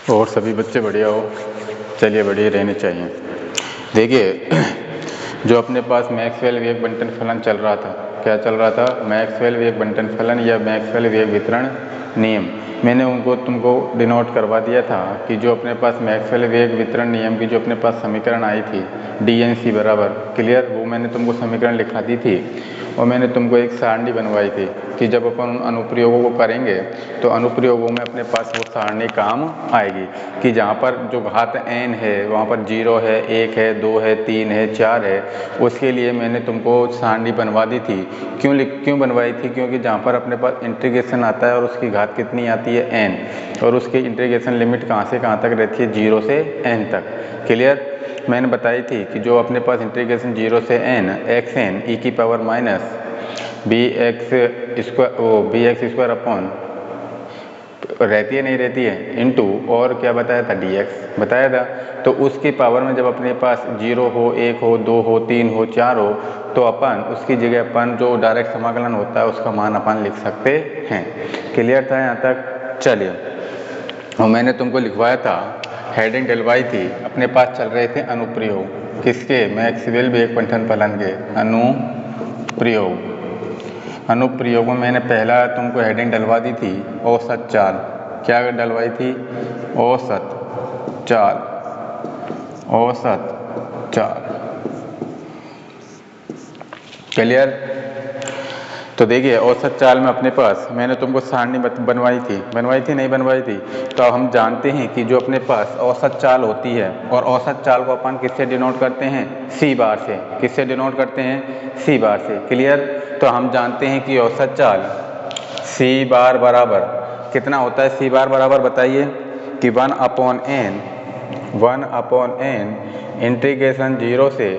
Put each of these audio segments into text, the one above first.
और सभी बच्चे बढ़िया हो। चलिए, बढ़िया रहने चाहिए। देखिए, जो अपने पास मैक्सवेल वेग बंटन फलन चल रहा था, क्या चल रहा था? मैक्सवेल वेग बंटन फलन या मैक्सवेल वेग वितरण नियम। मैंने तुमको डिनोट करवा दिया था कि जो अपने पास मैक्सवेल वेग वितरण नियम की जो अपने पास समीकरण आई थी DNC बराबर, क्लियर, वो मैंने तुमको समीकरण लिखा दी थी और मैंने तुमको एक सारणी बनवाई थी कि जब अपन अनुप्रयोगों को करेंगे तो अनुप्रयोगों में अपने पास वो सारणी काम आएगी कि जहाँ पर जो घात n है वहाँ पर 0 है, 1 है, 2 है, 3 है, 4 है, उसके लिए मैंने तुमको सारणी बनवा दी थी। क्यों बनवाई थी? क्योंकि जहाँ पर अपने पास इंटीग्रेशन आता है और उसकी घात कितनी आती है n, और उसकी इंटीग्रेशन लिमिट कहाँ से कहाँ तक रहती है? 0 से n तक। क्लियर? मैंने बताई थी कि जो अपने पास इंटीग्रेशन 0 से n xn e की power minus bx square upon रहती है, नहीं रहती है, इनटू और क्या बताया था? dx बताया था। तो उसकी पावर में जब अपने पास 0 हो, 1 हो, 2 हो, 3 हो, 4 हो, तो अपन उसकी जगह अपन जो डायरेक्ट समाकलन होता है उसका मान अपन लिख सकते हैं। क्लियर था यहाँ तक? चलिए, और मैंने तुमको लिखवाया था, हेडिंग डलवाई थी, अपने पास चल रहे थे अनुप्रयोग, किसके? मैक्सवेल वेग बंटन फलन के अनुप्रयोग। अनुप्रयोग में मैंने पहला तुमको हेडिंग डलवा दी थी औसत चाल। क्या डलवाई थी? औसत चाल। औसत चाल। क्लियर? तो देखिए, औसत चाल में अपने पास मैंने तुमको सारणी बनवाई थी नहीं बनवाई थी? तो अब हम जानते हैं कि जो अपने पास औसत चाल होती है, और औसत चाल को अपन किससे डिनोट करते हैं? C बार से। किससे डिनोट करते हैं? C बार से। क्लियर? तो हम जानते हैं कि औसत चाल C बार बराबर कितना होता है? C बार बराबर बताइए कि 1/n इंटीग्रेशन 0 से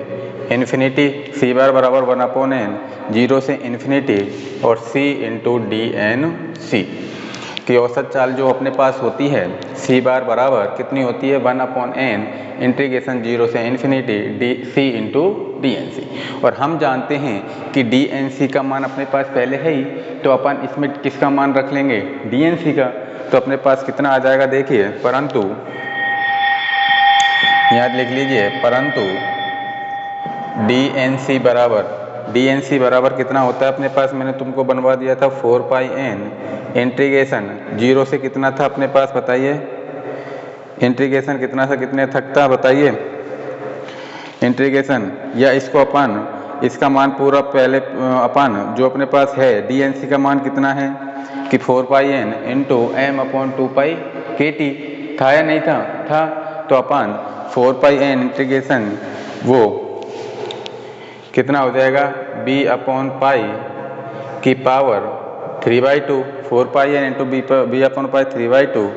इन्फिनिटी, C बार बराबर 1/n 0 से इन्फिनिटी और C इंटू DNC की औसत चाल जो अपने पास होती है C बार बराबर कितनी होती है? 1/n इंटीग्रेशन 0 से इन्फिनिटी C इंटू DNC। और हम जानते हैं कि DNC का मान अपने पास पहले है ही, तो अपन इसमें किसका मान रख लेंगे? DNC का। तो अपने पास कितना आ जाएगा? देखिए, परंतु याद लिख लीजिए, परंतु DNC बराबर कितना होता है अपने पास? मैंने तुमको बनवा दिया था 4πn इंटीग्रेशन 0 से कितना था अपने पास? बताइए, इंटीग्रेशन कितना से कितने तक था? बताइए इंटीग्रेशन, या इसको अपन इसका मान पूरा पहले अपन जो अपने पास है DNC का मान कितना है कि 4πn इंटू m/2π kt था या नहीं था? था। तो अपन 4πn इंटीग्रेशन वो कितना हो जाएगा? b/π की पावर 3/2, 4πn इंटू b/π 3/2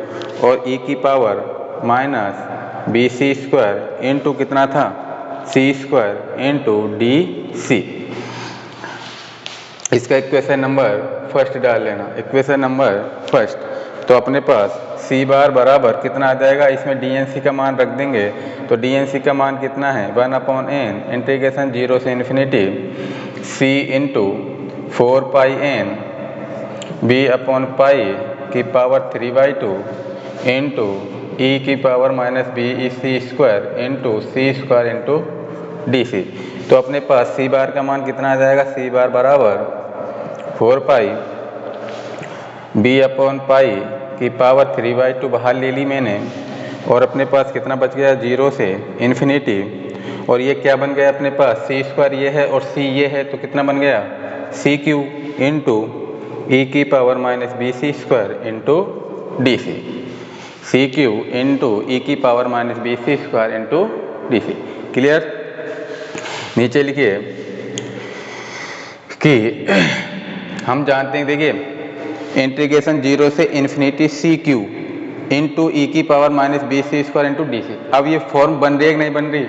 और e की power minus bc square into कितना था? c square into dc। इसका इक्वेशन नंबर फर्स्ट डाल लेना, इक्वेशन नंबर फर्स्ट। तो अपने पास C बार बराबर कितना आ जाएगा? इसमें DNC का मान रख देंगे, तो DNC का मान कितना है? 1/n इंटीग्रेशन 0 से infinity C into 4πn b/π की पावर 3/2 इंटू e की power minus bc square into c square into dc। तो अपने पास C बार का मान कितना आ जाएगा? C बार बराबर 4π b/π की पावर 3/2 बाहर ले ली मैंने, और अपने पास कितना बच गया? 0 से इन्फिनिटी, और ये क्या बन गया अपने पास? C स्क्वायर ये है और C ये है, तो कितना बन गया? CQ इंटू e की power minus bc square into dc। CQ into e की power minus bc square into dc। Clear? नीचे लिखिए कि हम जानते हैं, देखिए, इंटीग्रेशन 0 से इन्फिनिटी CQ इंटू ई की power minus bc square into dc। अब ये फॉर्म बन रही है कि नहीं बन रही?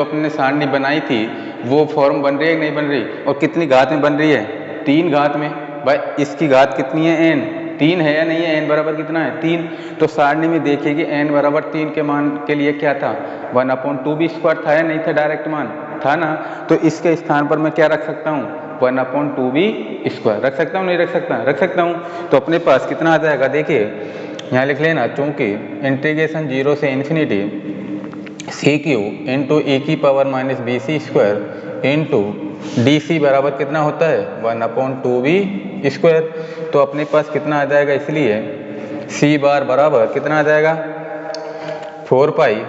अपने सारणी बनाई थी वो फॉर्म बन रही है कि नहीं बन रही? और कितनी घात में बन रही है? 3 घात में। भाई, इसकी घात कितनी है? n 3 है या नहीं है? n बराबर कितना है? 3। तो सारणी में देखिए कि n बराबर 3 के मान के लिए क्या था? 1/2b स्क्वायर था या नहीं था? डायरेक्ट मान था ना। तो इसके स्थान पर मैं क्या रख सकता हूँ? 1/2b²। रख सकता हूँ नहीं रख सकता? रख सकता हूँ। तो अपने पास कितना आ जाएगा, देखिए यहाँ लिख लेना, चूँकि इंटीग्रेशन 0 से infinity CQ into e⁻⁻BC² into DC बराबर कितना होता है 1/2b²। तो अपने पास कितना आ जाएगा, इसलिए C बार बराबर कितना आ जाएगा 4 पाई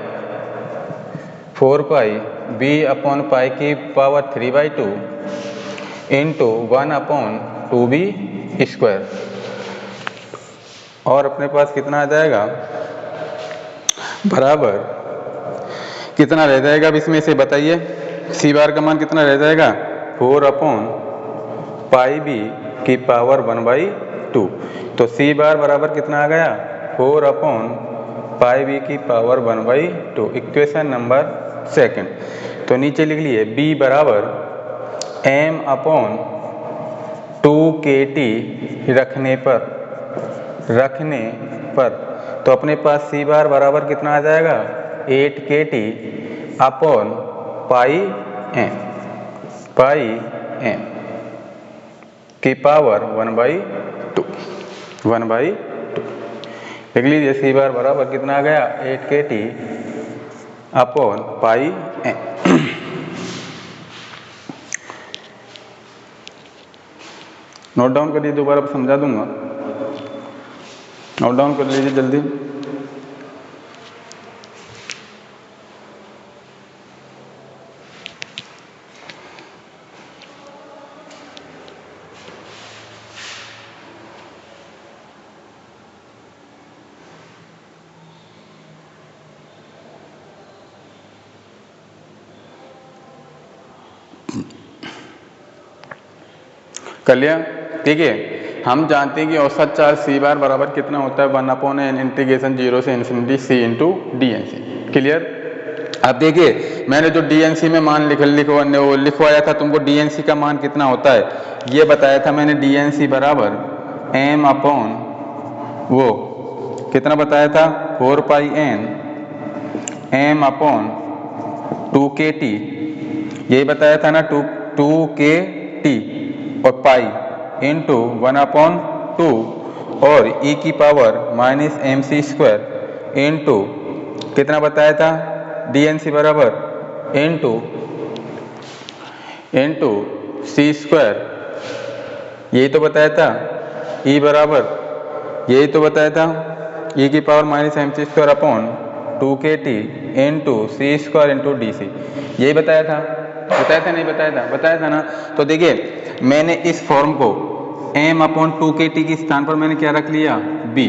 b/π⁴/2 इंटू 1/2b²। और अपने पास कितना आ जाएगा बराबर कितना रह जाएगा, अब इसमें से बताइए C बार का मान कितना रह जाएगा 4/πb⁴1/2। तो C बार बराबर कितना आ गया 4/πb⁴1/2। Equation number 2। तो नीचे लिख लिए B बराबर m/2kT रखने पर तो अपने पास C बार बराबर कितना आ जाएगा 8kT/πm ⁴1/2 लिख लीजिए। C बार बराबर कितना आ गया 8kT/πm। नोट डाउन कर लीजिए, दोबारा समझा दूंगा, नोट डाउन कर लीजिए जल्दी। कर लिया? ठीक है, हम जानते हैं कि औसत चार्ज C बार बराबर कितना होता है 1/n इंटीग्रेशन 0 से infinity C into DNC। Clear? अब देखिए मैंने जो DNC में मान लिखवाया था तुमको, DNC का मान कितना होता है ये बताया था मैंने। DNC बराबर कितना बताया था 4πn m/2kT, यही बताया था ना 2kT और पाई इंटू 1/2 और e⁻⁻MC² इंटू कितना बताया था DNC बराबर इंटू C², यही तो बताया था। E बराबर यही तो बताया था e⁻⁻MC²/2kT into C² into DC, यही बताया था। नहीं बताया था ना। तो देखिए मैंने इस फॉर्म को m/2kT के स्थान पर मैंने क्या रख लिया b,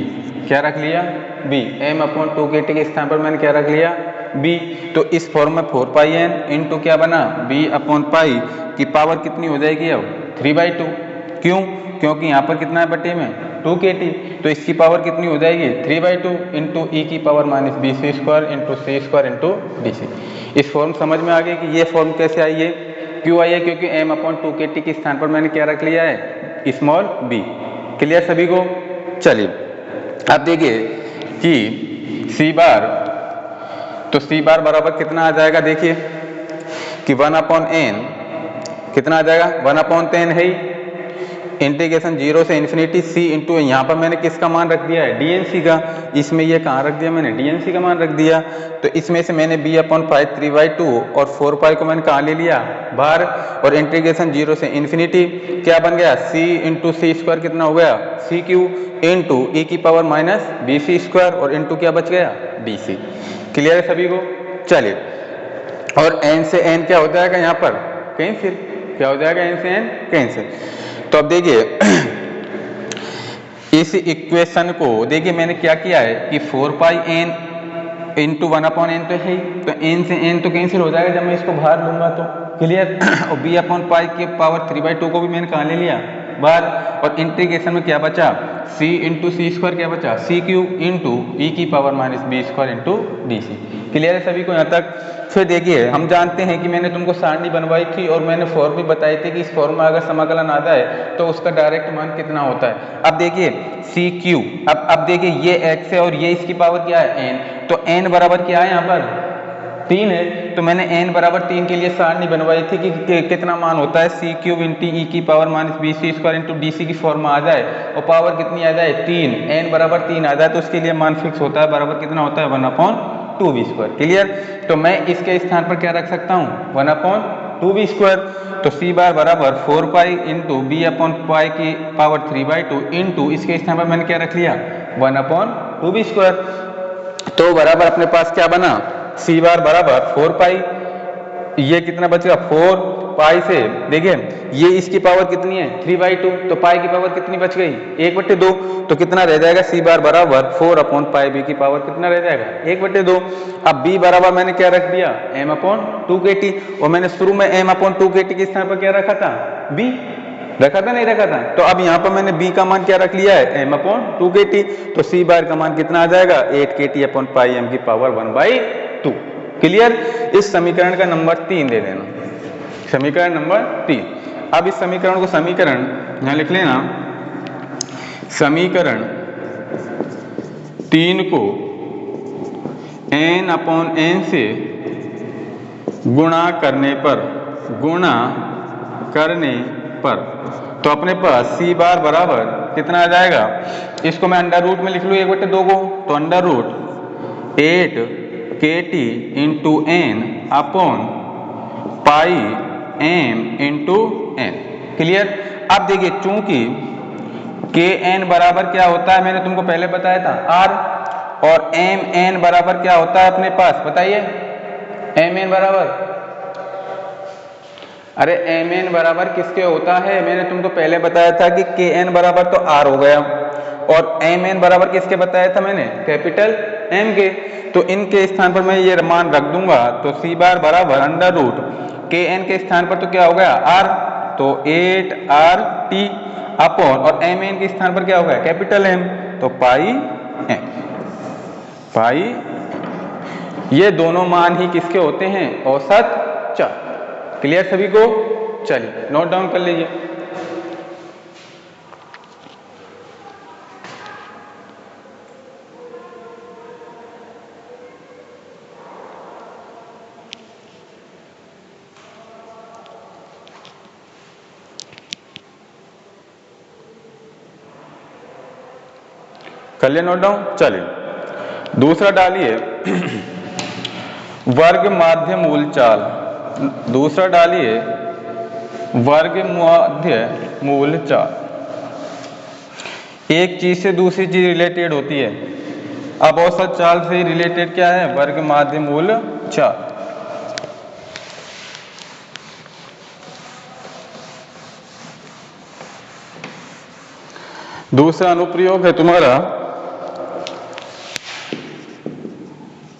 क्या रख लिया b, m/2kT के स्थान पर मैंने क्या रख लिया b। तो इस फॉर्म में 4πn इंटू क्या बना b/π की पावर कितनी हो जाएगी अब 3/2। क्यों? क्योंकि यहाँ पर कितना है बटे में 2kT, तो इसकी पावर कितनी हो जाएगी 3/2 into e⁻⁻BC² into C² into DC। इस फॉर्म समझ में आ गई कि ये फॉर्म कैसे आई है, क्यों आई है? क्योंकि m/2kT के स्थान पर मैंने क्या रख लिया है स्मॉल b। क्लियर सभी को? चलिए अब देखिए कि C बार, तो C बार बराबर कितना आ जाएगा, देखिए कि 1/n कितना आ जाएगा 1/n है इंटीग्रेशन 0 से इन्फिनिटी C इंटू, यहाँ पर मैंने किसका मान रख दिया है DNC का, इसमें ये कहाँ रख दिया मैंने DNC का मान रख दिया। तो इसमें से मैंने b/π 3/2 और 4π को मैंने कहाँ ले लिया बाहर, और इंटीग्रेशन 0 से इन्फिनिटी क्या बन गया C इंटू C² कितना हो गया CQ इंटू e⁻⁻BC² और इंटू क्या बच गया DC। क्लियर है सभी को? चलिए और n से n क्या हो जाएगा यहाँ पर कैंसिल, क्या हो जाएगा n से n कैंसिल। तो अब देखिए इस इक्वेशन को देखिए मैंने क्या किया है कि 4πn इंटू 1/n तो है, तो n से n तो कैंसिल हो जाएगा जब मैं इसको बाहर लूंगा तो। क्लियर? और b/π के पावर 3/2 को भी मैंने कहाँ ले लिया बाहर, और इंटीग्रेशन में क्या बचा C इंटू C² क्या बचा CQ into e⁻⁻B² into DC। Clear है सभी को यहाँ तक? फिर देखिए हम जानते हैं कि मैंने तुमको सारणी बनवाई थी और मैंने फॉर्म भी बताई थी कि इस फॉर्म में अगर समाकलन आ जाए तो उसका डायरेक्ट मान कितना होता है। अब देखिए CQ, अब देखिए ये x है और ये इसकी पावर क्या है n, तो n बराबर क्या है यहाँ पर 3 है, तो मैंने n बराबर 3 के लिए सारणी बनवाई थी कि कितना मान होता है c क्यूब इंटू ई की power minus B C square into D C की फॉर्म आ जाए और पावर कितनी आ जाए 3, n बराबर 3 आ जाए तो उसके लिए मान फिक्स होता है बराबर कितना होता है 1/2b²। क्लियर। तो मैं इसके स्थान पर क्या रख सकता हूँ 1/2b²। तो c बार बराबर 4 pi into B upon pi की पावर 3/2 इंटू इसके स्थान पर मैंने क्या रख लिया 1/2b²। तो बराबर अपने पास क्या बना c बार बराबर 4 पाई, ये कितना बचेगा 4 पाई से, देखिए ये इसकी पावर कितनी है 3/2, तो पाई की पावर कितनी बच गई 1/2, तो कितना रह जाएगा c बार बराबर 4/पाई b की पावर कितना रह जाएगा 1/2। अब b बराबर मैंने क्या रख दिया m/2kt, और मैंने शुरू में m/2kt के स्थान पर क्या रखा था b रखा था नहीं रखा था, तो अब यहाँ पर मैंने b का मान क्या रख लिया है m/2kt, तो c बार का मान कितना आ जाएगा 8kt/पाई m की पावर 1/2। क्लियर। इस समीकरण का नंबर 3 दे देना, समीकरण नंबर 3। अब इस समीकरण को समीकरण यहाँ लिख लेना, समीकरण 3 को n/n से गुणा करने पर तो अपने पास c बार बराबर कितना आ जाएगा, इसको मैं अंडर रूट में लिख लूँ 1/2 को, तो under root 8kt into n upon pi m into n। Clear. अब देखिए चूंकि kn बराबर क्या होता है मैंने तुमको पहले बताया था r, और mn बराबर क्या होता है अपने पास बताइए, mn बराबर, अरे mn बराबर किसके होता है, मैंने तुमको पहले बताया था कि kn बराबर तो r हो गया, और mn बराबर किसके बताया था मैंने कैपिटल M के, तो इनके स्थान पर मैं ये मान रख दूंगा, तो c बार बराबर अंडर रूट kn के स्थान पर तो क्या हो गया r, तो 8rt अपॉन, और mn के स्थान पर क्या हो गया कैपिटल M, तो पाई m। पाई, ये दोनों मान ही किसके होते हैं औसत चर। क्लियर सभी को। चलिए नोट डाउन कर लीजिए। कर लिया नोट डाउन। चलिए दूसरा डालिए वर्ग माध्य मूल चाल, दूसरा डालिए वर्ग माध्य मूल चाल। एक चीज से दूसरी चीज रिलेटेड होती है, अब औसत चाल से रिलेटेड क्या है वर्ग माध्य मूल चाल। दूसरा अनुप्रयोग है तुम्हारा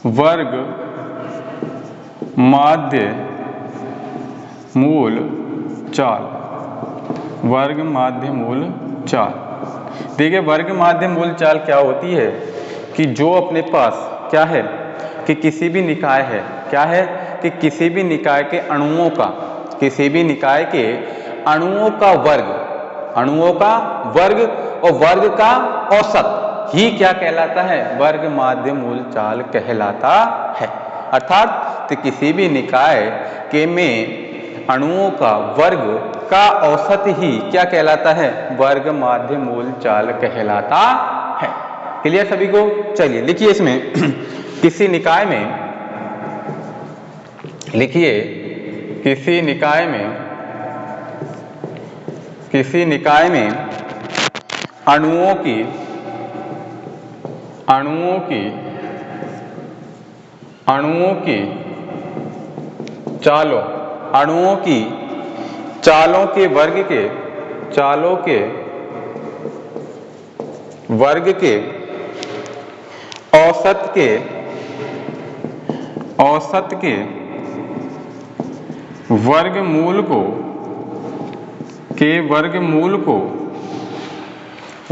वर्ग माध्य मूल चाल, वर्ग माध्य मूल चाल। देखिए वर्ग माध्य मूल चाल क्या होती है कि जो अपने पास क्या है कि किसी भी निकाय है, क्या है कि किसी भी निकाय के अणुओं का, किसी भी निकाय के अणुओं का वर्ग, अणुओं का वर्ग और वर्ग का औसत ही क्या कहलाता है वर्ग माध्य मूल चाल कहलाता है। अर्थात तो किसी भी निकाय के में अणुओं का वर्ग का औसत ही क्या कहलाता है वर्ग माध्य मूल चाल कहलाता है। क्लियर सभी को। चलिए लिखिए इसमें किसी निकाय में, लिखिए किसी निकाय में, किसी निकाय में अणुओं की चालों, अणुओं की चालों के वर्ग के, चालों के वर्ग के औसत के, औसत के वर्गमूल को, के वर्गमूल को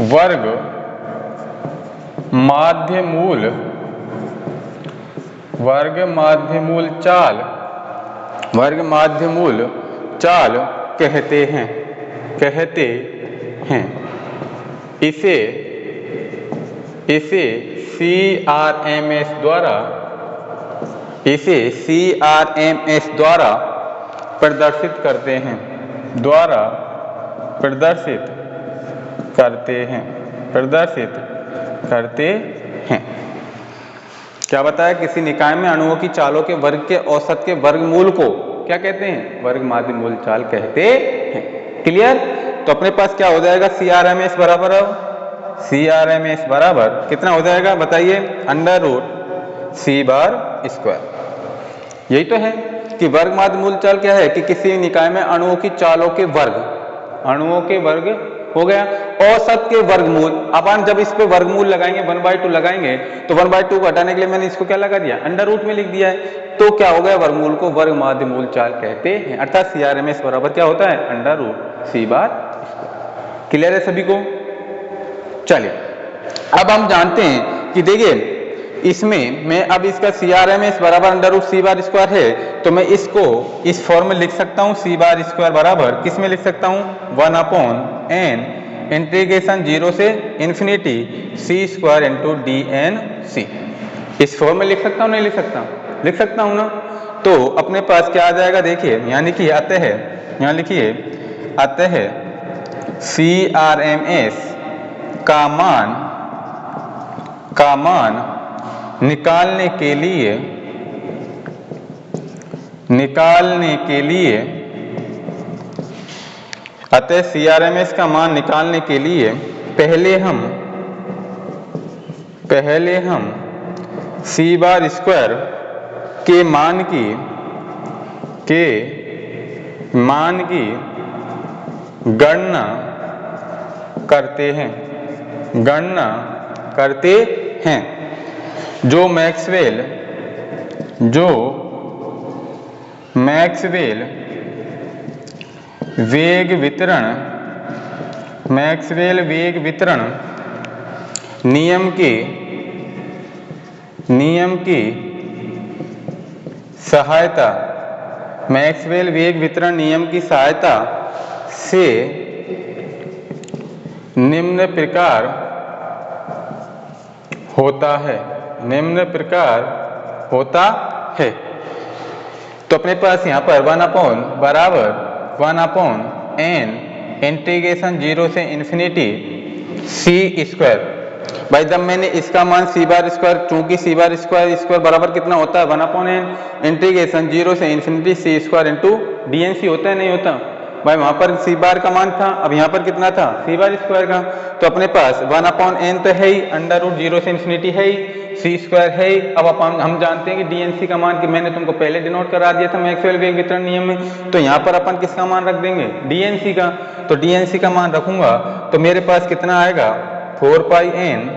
वर्ग माध्य मूल, वर्ग माध्य मूल चाल, वर्ग माध्य मूल चाल कहते हैं, कहते हैं। इसे CRMS द्वारा इसे CRMS द्वारा प्रदर्शित करते हैं, प्रदर्शित करते हैं। क्या बताया? किसी निकाय में अणुओं की चालों के वर्ग के औसत के वर्गमूल को क्या कहते हैं? वर्ग माध्य मूल चाल कहते हैं। क्लियर? तो अपने पास क्या हो जाएगा? CRMS बराबर CRMS बराबर कितना हो जाएगा बताइए? √c²। यही तो है कि वर्ग माध्य मूल चाल क्या है कि किसी निकाय में अणुओं की चालों के वर्ग, हो गया, औसत के वर्गमूल। अपन जब इस पे वर्गमूल लगाएंगे 1/2 लगाएंगे तो 1/2 को हटाने के लिए मैंने इसको क्या लगा दिया? √ में लिख दिया है। तो क्या हो गया? वर्गमूल को वर्ग माध्य मूल चाल कहते हैं, अर्थात CRMS बराबर क्या होता है? √c²। क्लियर है सभी को? चलिए अब हम जानते हैं कि देखिए इसमें मैं अब इसका CRMS बराबर √c² है, तो मैं इसको इस फॉर्म में लिख सकता हूँ। c² बराबर किस में लिख सकता हूँ? 1/n इंटीग्रेशन 0 से इन्फिनिटी c² × dnc। इस फॉर्म में लिख सकता हूँ? नहीं लिख सकता? लिख सकता हूँ ना। तो अपने पास क्या आ जाएगा? देखिए यहाँ लिखिए, यहाँ लिखिए अतः CRMS का मान निकालने के लिए अतः CRMS का मान निकालने के लिए पहले हम c² के मान की गणना करते हैं, जो मैक्सवेल वेग वितरण नियम की सहायता से निम्न प्रकार होता है। तो अपने पास यहाँ पर 1/n इंटीग्रेशन 0 से इन्फिनिटी c²। भाई जब मैंने इसका मान c², चूंकि c² बराबर कितना होता है? 1/n इंटीग्रेशन 0 से इन्फिनिटी c² × dnc होता है, नहीं होता? भाई वहां पर c² का मान था, अब यहाँ पर कितना था? c² का। तो अपने पास 1/n तो है ही, √0 से इन्फिनिटी है ही, c² है ही। अब अपन हम जानते हैं कि dnc का मान, कि मैंने तुमको पहले डिनोट करा दिया था मैक्सवेल वेग वितरण नियम में। तो यहाँ पर अपन किसका मान रख देंगे? dnc का। तो dnc का मान रखूंगा तो मेरे पास कितना आएगा? 4πn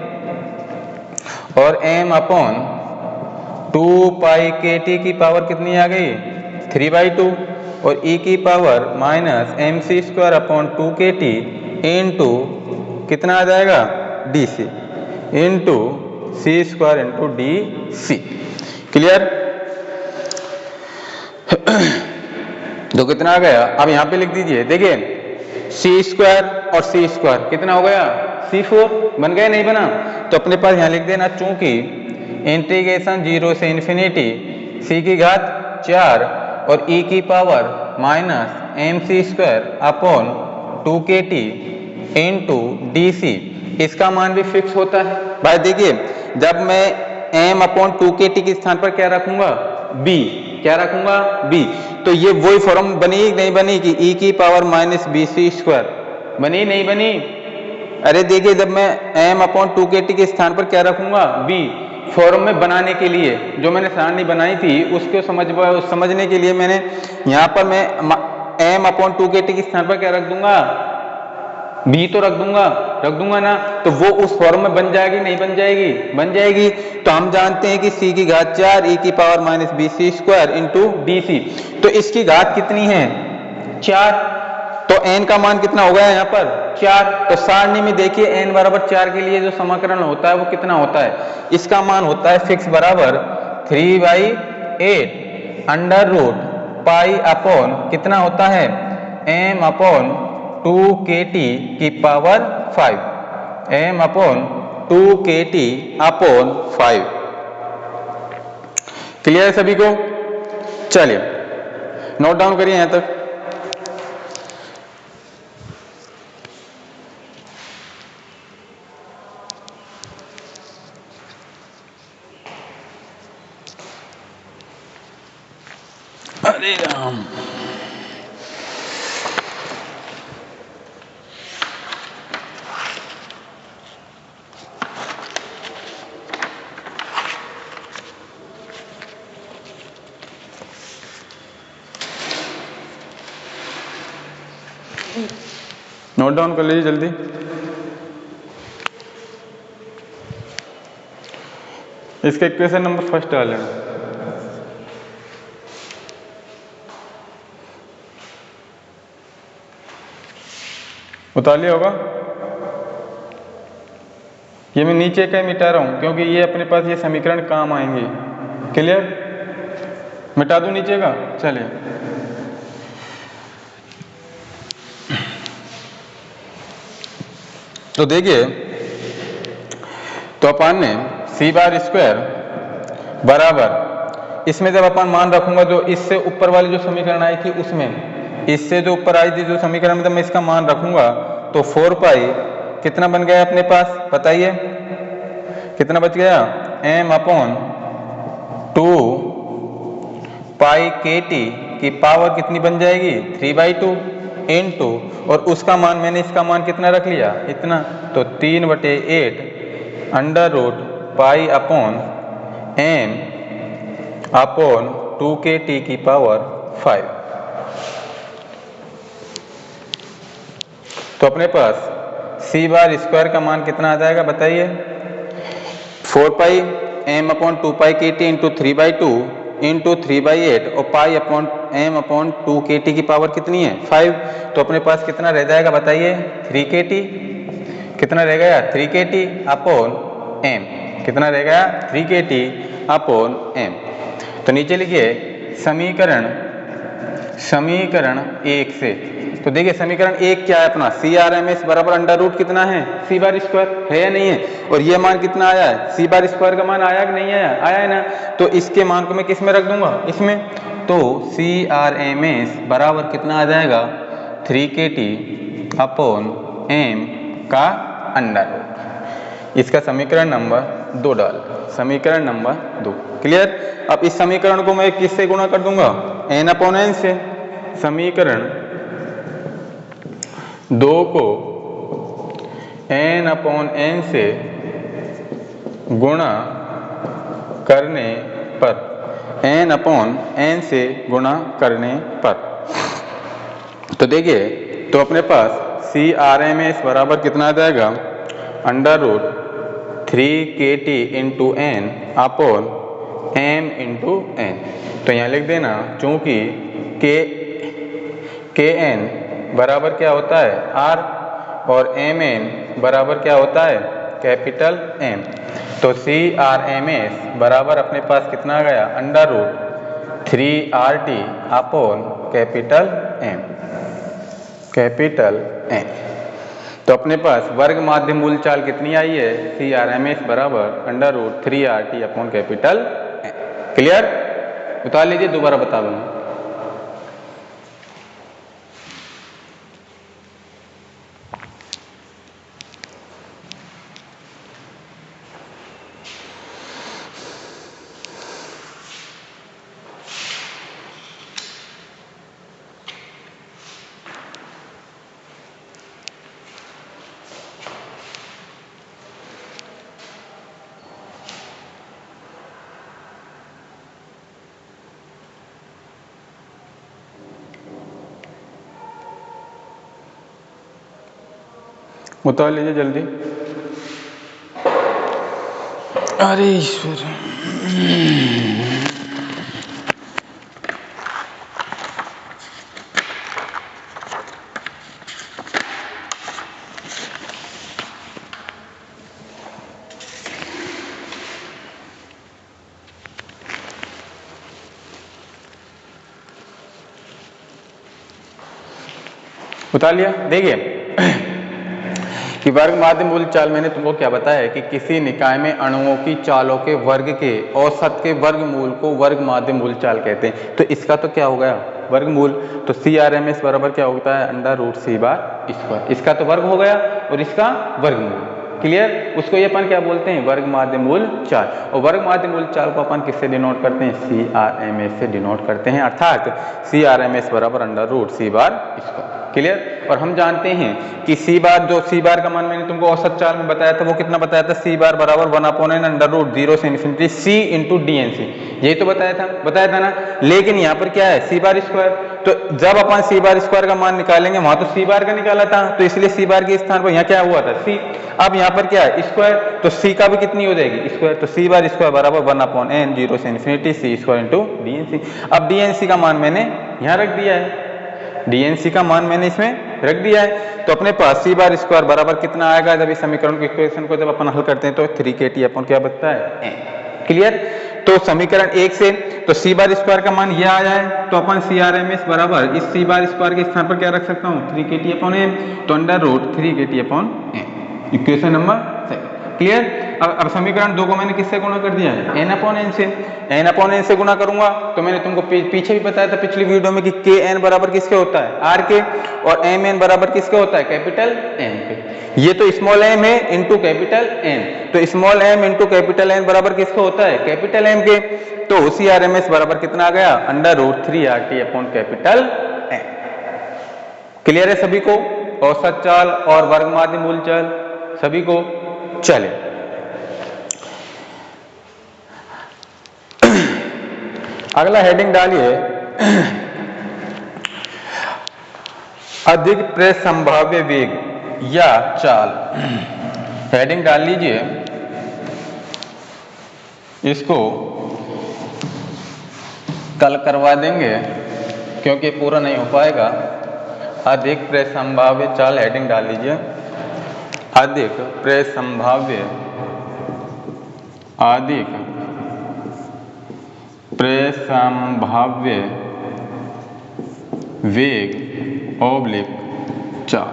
और m/2πkt की पावर कितनी आ गई? 3/2 और e की पावर -mc²/2kt इंटू कितना आ जाएगा? dc into c² × dc। Clear? तो कितना आ गया? अब यहाँ पे लिख दीजिए, देखिए c² और c² कितना हो गया? c4 बन गया, नहीं बना? तो अपने पास यहाँ लिख देना, चूंकि इंटीग्रेशन 0 से इन्फिनिटी c⁴ और e की पावर -mc²/2kt इंटू dc, इसका मान भी फिक्स होता है। भाई देखिए जब मैं m/2kt के स्थान पर क्या रखूंगा? b। क्या रखूंगा? b। तो ये वही फॉर्म बनी नहीं बनी कि e की पावर -bc² बनी नहीं बनी? अरे देखिए जब मैं m/2kt के स्थान पर क्या रखूंगा? b। फॉर्म में बनाने के लिए जो मैंने सारणी बनाई थी उसको समझने के लिए मैंने यहाँ पर मैं m/2kt के स्थान पर क्या रख दूंगा? b तो रख दूंगा ना। तो वो उस फॉर्म में बन जाएगी, नहीं बन जाएगी? बन जाएगी। तो हम जानते हैं कि c⁴ e की पावर -bc² इंटू dc। तो इसकी घात कितनी है? 4। तो n का मान कितना हो गया यहाँ पर? 4। तो सारणी में देखिए n बराबर 4 के लिए जो समाकलन होता है वो कितना होता है? इसका मान होता है फिक्स बराबर 3/8 √π/ कितना होता है? m/2kt की पावर 5। m/2kt/5। क्लियर है सभी को? चलिए नोट डाउन करिए यहां तक। अरे राम, नोट डाउन कर लीजिए जल्दी। इसके इक्वेशन नंबर फर्स्ट डाल लेना। उतार लिया होगा। ये मैं नीचे का मिटा रहा हूं क्योंकि ये अपने पास ये समीकरण काम आएंगे। क्लियर? मिटा दूं नीचे का? चलिए तो देखिए, तो अपन ने सी बार स्क्वायर बराबर, इसमें जब अपन मान रखूंगा जो इससे ऊपर वाली जो समीकरण आई थी उसमें, इससे जो ऊपर आई थी जो समीकरण में जब मैं इसका मान रखूंगा तो 4 पाई कितना बन गया अपने पास, बताइए कितना बच गया? m अपॉन 2 पाई के टी की पावर कितनी बन जाएगी? 3/2 इनटू, और उसका मान मैंने इसका मान कितना रख लिया? इतना, तो 3/8 under root pi upon m upon 2 के टी की पावर 5। तो अपने पास c बार स्क्वायर का मान कितना आ जाएगा बताइए? 4 पाई m अपॉन 2 पाई के टी इंटू 3/2 इंटू 3/8 और पाई अपॉन m अपॉन 2 के टी की पावर कितनी है? 5। तो अपने पास कितना रह जाएगा बताइए? 3 के टी। कितना रह गया? 3 के टी अपॉन m। कितना रह गया? 3 के टी अपॉन m। तो नीचे लिखिए समीकरण 1 से। तो देखिए समीकरण 1 क्या है अपना? सी आर एम एस बराबर अंडर रूट कितना है? सी बार स्क्वायर है या नहीं है? और ये मान कितना आया है? सी बार स्क्वायर का मान आया कि नहीं आया? आया है ना। तो इसके मान को मैं किस में रख दूंगा? इसमें। तो सी आर एम एस बराबर कितना आ जाएगा? 3 के टी अपॉन एम का अंडर रूट। इसका समीकरण नंबर 2 डाल, समीकरण नंबर 2। क्लियर? अब इस समीकरण को मैं किससे गुणा कर दूंगा? n अपॉन n से। समीकरण 2 को n अपॉन n से गुणा करने पर, n अपॉन n से गुणा करने पर, तो देखिए तो अपने पास सी आर एम एस बराबर कितना आ जाएगा? अंडर रूट 3 के T into N upon m into N. तो यहाँ लिख देना, चूंकि के एन बराबर क्या होता है? r, और एम एन बराबर क्या होता है? Capital M। तो सी आर एम एस बराबर अपने पास कितना आ गया? Under root 3RT upon capital M, capital M। तो अपने पास वर्ग माध्य मूल चाल कितनी आई है? सी आर एम एस बराबर under root 3RT upon capital M। Clear? उतार लीजिए, दोबारा बता दूंगा। उतार लीजिए जल्दी। अरे ईश्वर, उतार लिया। देखिए कि वर्ग माध्य मूल चाल मैंने तुमको क्या बताया है कि किसी निकाय में अणुओं की चालों के वर्ग के औसत के वर्गमूल को वर्ग माध्य मूल चाल कहते हैं। तो इसका तो क्या हो गया वर्गमूल, तो CRMS बराबर क्या होता है √c/²। इसका तो वर्ग हो गया और इसका वर्गमूल। क्लियर, उसको ये अपन क्या बोलते हैं वर्ग माध्य मूल चाल। और वर्ग माध्य मूल चाल को अपन किससे डिनोट करते हैं CRMS से डिनोट करते हैं, अर्थात CRMS बराबर √c/²। क्लियर, और हम जानते हैं कि C बार जो C बार का मान मैंने तुमको औसत चाल में बताया था वो कितना बताया था, C बार बराबर 1/n √0 से इन्फिनिटी C इंटू DNC, यही तो बताया था ना। लेकिन यहाँ पर क्या है C/², तो जब अपन C/² का मान निकालेंगे वहां तो C बार का निकाला था, तो इसलिए C बार के स्थान पर यहाँ क्या हुआ था C। अब यहाँ पर क्या है स्क्वायर, तो C का भी कितनी हो जाएगी स्क्वायर, तो C/² बराबर 1/n 0 से इन्फिनिटी C² इंटू DNC। अब DNC का मान मैंने यहाँ रख दिया है, DNC का मान मैंने इसमें रख दिया है, तो अपने पास C/² बराबर कितना आएगा, जब इस समीकरण के इक्वेशन को जब अपन हल करते हैं तो 3kT अपन क्या बचता है n। क्लियर, तो समीकरण 1 से तो C/² का मान यह आया है, तो अपन CRMS बराबर इस C/² के स्थान पर क्या रख सकता हूँ 3kT/n, तो √3kT/n, इक्वेशन नंबर 2। क्लियर, अब समीकरण 2 को मैंने किससे गुणा कर दिया है n/n से। n/n से गुणा करूंगा तो मैंने तुमको पीछे भी बताया था पिछली वीडियो में कि Kn बराबर किसके होता है R के, और Mn बराबर किसके होता है कैपिटल N के। ये तो स्मॉल m है इंटू कैपिटल N, तो small m into capital N बराबर किसके होता है कैपिटल M के। तो CRMS बराबर कितना आ गया √3RT/कैपिटल N। क्लियर है सभी को, औसत चाल और वर्ग माध्य मूल चाल सभी को। चले अगला हेडिंग डालिए अधिक प्रेस संभाव्य वेग या चाल। हेडिंग डाल लीजिए, इसको कल करवा देंगे क्योंकि पूरा नहीं हो पाएगा। अधिक प्रेस संभाव्य चाल, हेडिंग डाल लीजिए अधिक प्रेस संभाव्य, अधिक प्रेस संभाव्य वेग ऑब्लिक चाल।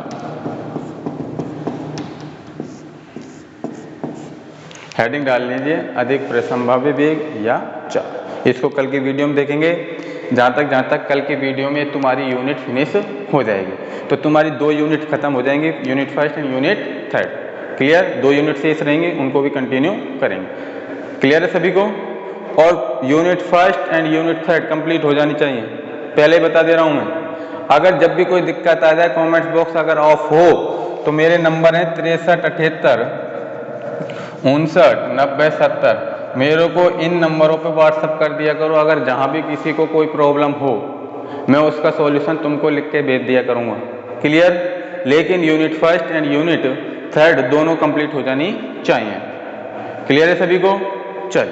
हेडिंग डाल लीजिए अधिक प्रेस संभाव्य वेग या चाल। इसको कल की वीडियो में देखेंगे। जहाँ तक कल की वीडियो में तुम्हारी यूनिट फिनिश हो जाएगी, तो तुम्हारी 2 यूनिट खत्म हो जाएंगी, unit first and unit third. Clear, 2 unit शेष रहेंगे, उनको भी कंटिन्यू करेंगे। क्लियर है सभी को, और unit first and unit third complete हो जानी चाहिए। पहले ही बता दे रहा हूं मैं, अगर जब भी कोई दिक्कत आ जाए, कमेंट्स बॉक्स अगर ऑफ हो तो मेरे नंबर है 63 78 59 90 70। मेरे को इन नंबरों पे व्हाट्सअप कर दिया करो। अगर जहां भी किसी को कोई प्रॉब्लम हो, मैं उसका सॉल्यूशन तुमको लिख के भेज दिया करूंगा। क्लियर, लेकिन unit first and unit third दोनों कंप्लीट हो जानी चाहिए। क्लियर है सभी को, चल